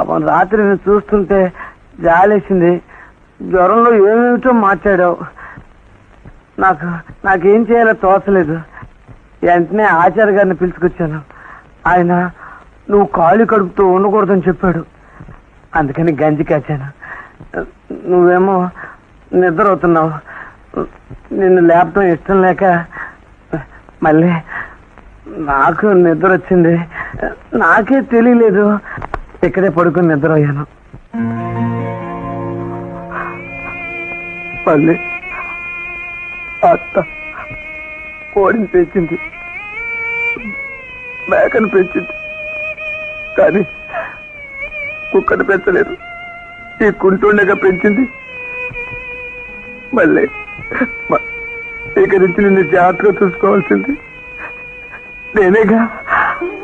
పాపం రాత్రి నేను చూస్తుంటే జాలేసింది. జ్వరంలో ఏమేమిటో మాట్లాడావు. నాకేం చేయాలో తోచలేదు. వెంటనే ఆచార్య గారిని పిలుచుకొచ్చాను. ఆయన నువ్వు ఖాళీ కడుపుతూ ఉండకూడదని చెప్పాడు. అందుకని గంజి కాచాను. నువ్వేమో నిద్ర అవుతున్నావు. నిన్ను లేపటం ఇష్టం లేక మళ్ళీ నాకు నిద్ర వచ్చింది. నాకే తెలియలేదు. ఇక్కడే పడుకుని నిద్ర అయ్యాను. మళ్ళీ అత్త కోడిని పెంచింది, మేకను పెంచింది, కానీ కుక్కను పెంచలేదు. ఈ కుంటుండగా పెంచింది. మళ్ళీ ఇక నుంచి నిన్ను జాగ్రత్తగా చూసుకోవాల్సింది నేనేగా.